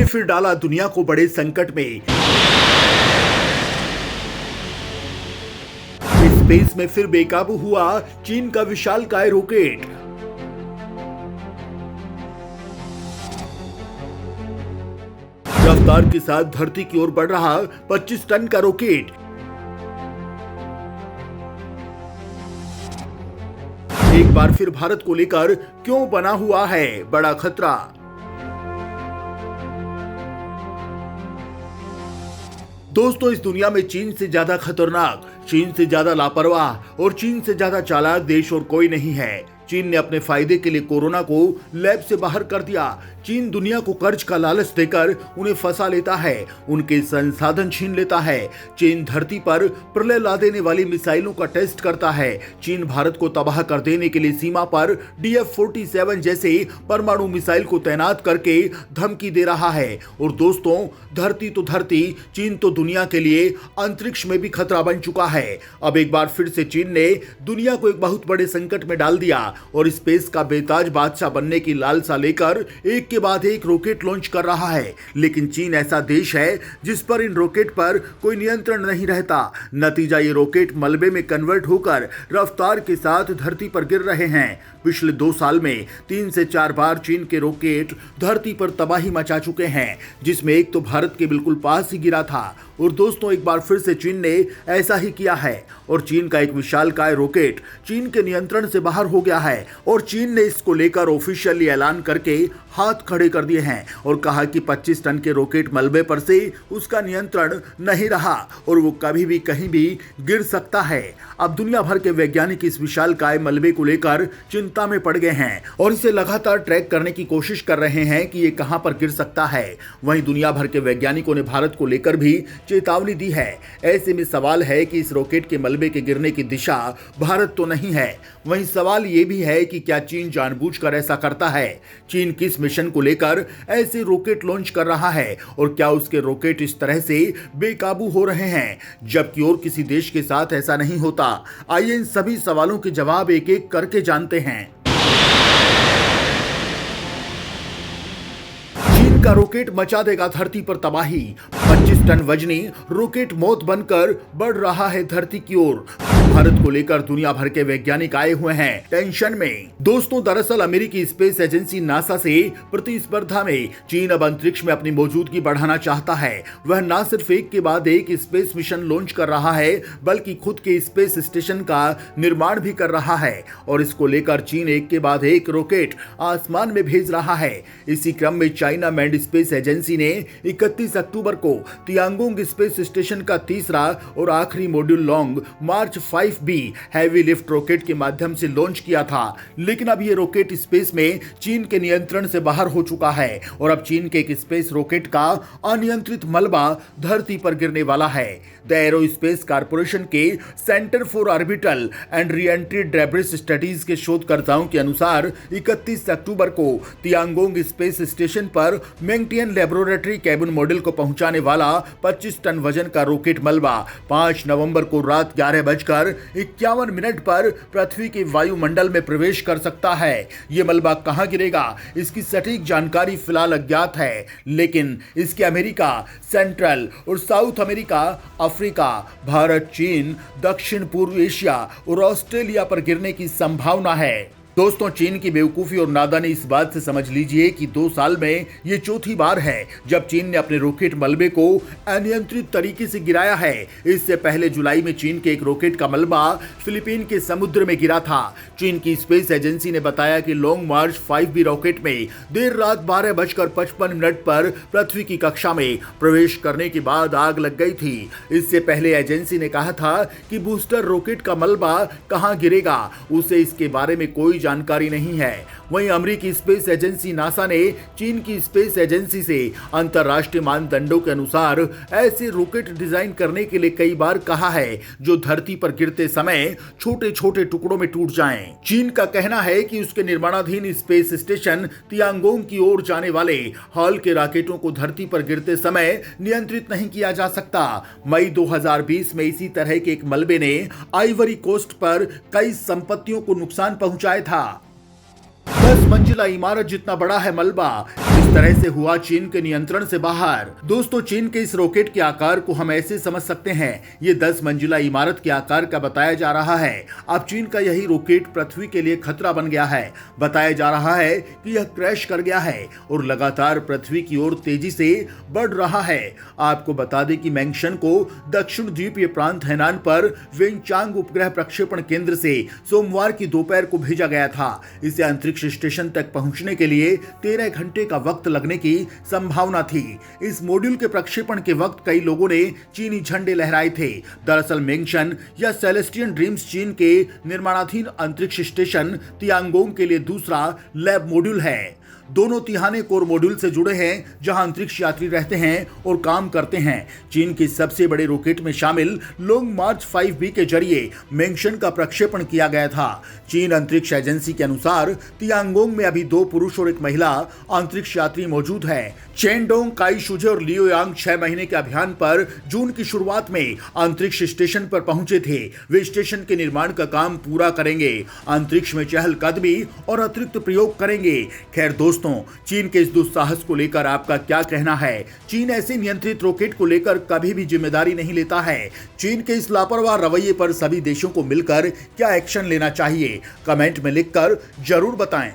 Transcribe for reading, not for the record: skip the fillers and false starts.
ने फिर डाला दुनिया को बड़े संकट में। स्पेस में फिर बेकाबू हुआ चीन का विशालकाय रॉकेट। रफ्तार के साथ धरती की ओर बढ़ रहा 25 टन का रॉकेट। एक बार फिर भारत को लेकर क्यों बना हुआ है बड़ा खतरा। दोस्तों, इस दुनिया में चीन से ज्यादा खतरनाक, चीन से ज्यादा लापरवाह और चीन से ज्यादा चालाक देश और कोई नहीं है। चीन ने अपने फायदे के लिए कोरोना को लैब से बाहर कर दिया। चीन दुनिया को कर्ज का लालच देकर उन्हें फंसा लेता है, उनके संसाधन छीन लेता है। चीन धरती पर प्रलय ला देने वाली मिसाइलों का टेस्ट करता है। चीन भारत को तबाह कर देने के लिए सीमा पर DF-47 जैसे परमाणु मिसाइल को तैनात करके धमकी दे रहा है। और दोस्तों, धरती तो धरती, चीन तो दुनिया के लिए अंतरिक्ष में भी खतरा बन चुका है। अब एक बार फिर से चीन ने दुनिया को एक बहुत बड़े संकट में डाल दिया और स्पेस का बेताज बादशाह बनने की लालसा लेकर एक के बाद एक रॉकेट लॉन्च कर रहा है। लेकिन चीन ऐसा देश है जिस पर इन रॉकेट पर कोई नियंत्रण नहीं रहता। नतीजा, ये रॉकेट मलबे में कन्वर्ट होकर रफ्तार के साथ धरती पर गिर रहे हैं। पिछले 2 साल में 3 से 4 बार चीन के रॉकेट धरती पर तबाही मचा चुके हैं, जिसमें एक तो भारत के बिल्कुल पास ही गिरा था। और दोस्तों, एक बार फिर से चीन ने ऐसा ही किया है और चीन का एक विशालकाय रॉकेट चीन के नियंत्रण से बाहर हो गया है। और चीन ने इसको लेकर ऑफिशियली ऐलान करके हाथ खड़े कर दिए हैं और कहा कि 25 टन के रॉकेट मलबे पर से उसका नियंत्रण नहीं रहा और वो कभी भी कहीं भी गिर सकता है। अब दुनिया भर के वैज्ञानिक इस विशालकाय मलबे को लेकर चिंता में पड़ गए हैं और इसे लगातार ट्रैक करने की कोशिश कर रहे हैं कि ये कहां पर गिर सकता है। वहीं दुनिया भर के वैज्ञानिकों ने भारत को लेकर भी चेतावनी दी है। ऐसे में सवाल है कि इस रॉकेट के मलबे के गिरने की दिशा भारत तो नहीं है। वहीं सवाल ये भी है कि क्या चीन जानबूझकर ऐसा करता है। चीन किस मिशन को लेकर ऐसे रॉकेट लॉन्च कर रहा है और क्या उसके रॉकेट इस तरह से बेकाबू हो रहे हैं जबकि और किसी देश के साथ ऐसा नहीं होता। आइए इन सभी सवालों के जवाब एक एक करके जानते हैं। चीन का रॉकेट मचा देगा धरती पर तबाही। 25 टन वजनी रॉकेट मौत बनकर बढ़ रहा है धरती की ओर। भारत को लेकर दुनिया भर के वैज्ञानिक आए हुए हैं टेंशन में। दोस्तों, दरअसल अमेरिकी स्पेस एजेंसी नासा से प्रतिस्पर्धा में चीन अब अंतरिक्ष में अपनी मौजूदगी बढ़ाना चाहता है। वह न सिर्फ एक के बाद एक स्पेस मिशन लॉन्च कर रहा है बल्कि खुद के स्पेस स्टेशन का निर्माण भी कर रहा है और इसको लेकर चीन एक के बाद एक रॉकेट आसमान में भेज रहा है। इसी क्रम में चाइना मैन्ड स्पेस एजेंसी ने 31 अक्टूबर को तियांगोंग स्पेस स्टेशन का तीसरा और आखिरी मॉड्यूल लॉन्ग मार्च 5B हैवी लिफ्ट रॉकेट के माध्यम से लॉन्च किया था। लेकिन अब यह रॉकेट स्पेस में चीन के नियंत्रण से बाहर हो चुका है और अब चीन के एक स्पेस रॉकेट का अनियंत्रित मलबा धरती पर गिरने वाला है। द एरोस्पेस कॉर्पोरेशन के centre for orbital and re-entry debris studies के शोधकर्ताओं के अनुसार 31 अक्टूबर को तियांगोंग स्पेस स्टेशन पर मेंगटियन लेबोरेटरी केबिन मॉडल को पहुंचाने वाला 25 टन वजन का रॉकेट मलबा 5 नवंबर को रात 11:51 पर पृथ्वी के वायुमंडल में प्रवेश कर सकता है। यह मलबा कहां गिरेगा, इसकी सटीक जानकारी फिलहाल अज्ञात है, लेकिन इसके अमेरिका, सेंट्रल और साउथ अमेरिका, अफ्रीका, भारत, चीन, दक्षिण पूर्व एशिया और ऑस्ट्रेलिया पर गिरने की संभावना है। दोस्तों, चीन की बेवकूफी और नादानी इस बात से समझ लीजिए कि 2 साल में ये चौथी बार है जब चीन ने अपने रॉकेट मलबे को अनियंत्रित तरीके से गिराया है। इससे पहले जुलाई में चीन के एक रॉकेट का मलबा फिलीपीन के समुद्र में गिरा था। चीन की स्पेस एजेंसी ने बताया कि लॉन्ग मार्च 5B रॉकेट में देर रात 12:55 पर पृथ्वी की कक्षा में प्रवेश करने के बाद आग लग गई थी। इससे पहले एजेंसी ने कहा था कि बूस्टर रॉकेट का मलबा कहां गिरेगा उसे इसके बारे में कोई जानकारी नहीं है। वहीं अमेरिकी स्पेस एजेंसी नासा ने चीन की स्पेस एजेंसी से अंतरराष्ट्रीय मानदंडों के अनुसार ऐसे रॉकेट डिजाइन करने के लिए कई बार कहा है जो धरती पर गिरते समय छोटे छोटे टुकड़ों में टूट जाएं। चीन का कहना है कि उसके निर्माणाधीन स्पेस स्टेशन तियांगोंग की ओर जाने वाले हॉल के रॉकेटों को धरती पर गिरते समय नियंत्रित नहीं किया जा सकता। मई 2020 में इसी तरह के एक मलबे ने आइवरी कोस्ट पर कई संपत्तियों को नुकसान पहुंचाया था। 10 मंजिला इमारत जितना बड़ा है मलबा। इस तरह से हुआ चीन के नियंत्रण से बाहर। दोस्तों, चीन के इस रॉकेट के आकार को हम ऐसे समझ सकते हैं, ये 10 मंजिला इमारत के आकार का बताया जा रहा है। अब चीन का यही रॉकेट पृथ्वी के लिए खतरा बन गया है। बताया जा रहा है कि यह क्रैश कर गया है और लगातार पृथ्वी की ओर तेजी से बढ़ रहा है। आपको बता दें कि मैंगशन को दक्षिण द्वीपीय प्रांत हैनान पर वेनचांग उपग्रह प्रक्षेपण केंद्र से सोमवार की दोपहर को भेजा गया था। इसे अंतरिक्ष स्टेशन तक पहुंचने के लिए 13 घंटे का वक्त लगने की संभावना थी। इस मॉड्यूल के प्रक्षेपण के वक्त कई लोगों ने चीनी झंडे लहराए थे। दरअसल मैंगशन या सेलेस्टियन ड्रीम्स चीन के निर्माणाधीन अंतरिक्ष स्टेशन तियांगोंग के लिए दूसरा लैब मॉड्यूल है। दोनों तिहाने कोर मॉड्यूल से जुड़े हैं, जहां अंतरिक्ष यात्री रहते हैं और काम करते हैं। चीन के सबसे बड़े रॉकेट में शामिल लॉन्ग मार्च 5B के जरिए मैंगशन का प्रक्षेपण किया गया था। चीन अंतरिक्ष एजेंसी के अनुसार तियांगोंग में अभी 2 पुरुष और 1 महिला अंतरिक्ष यात्री मौजूद है। चेनडोंग, काई शुजे और लियो यांग 6 महीने के अभियान पर जून की शुरुआत में अंतरिक्ष स्टेशन पर पहुंचे थे। वे स्टेशन के निर्माण का काम पूरा करेंगे, अंतरिक्ष में चहलकदमी और अतिरिक्त प्रयोग करेंगे। खैर दोस्तों, चीन के इस दुस्साहस को लेकर आपका क्या कहना है? चीन ऐसे नियंत्रित रॉकेट को लेकर कभी भी जिम्मेदारी नहीं लेता है। चीन के इस लापरवाह रवैये पर सभी देशों को मिलकर क्या एक्शन लेना चाहिए? कमेंट में लिखकर जरूर बताएं।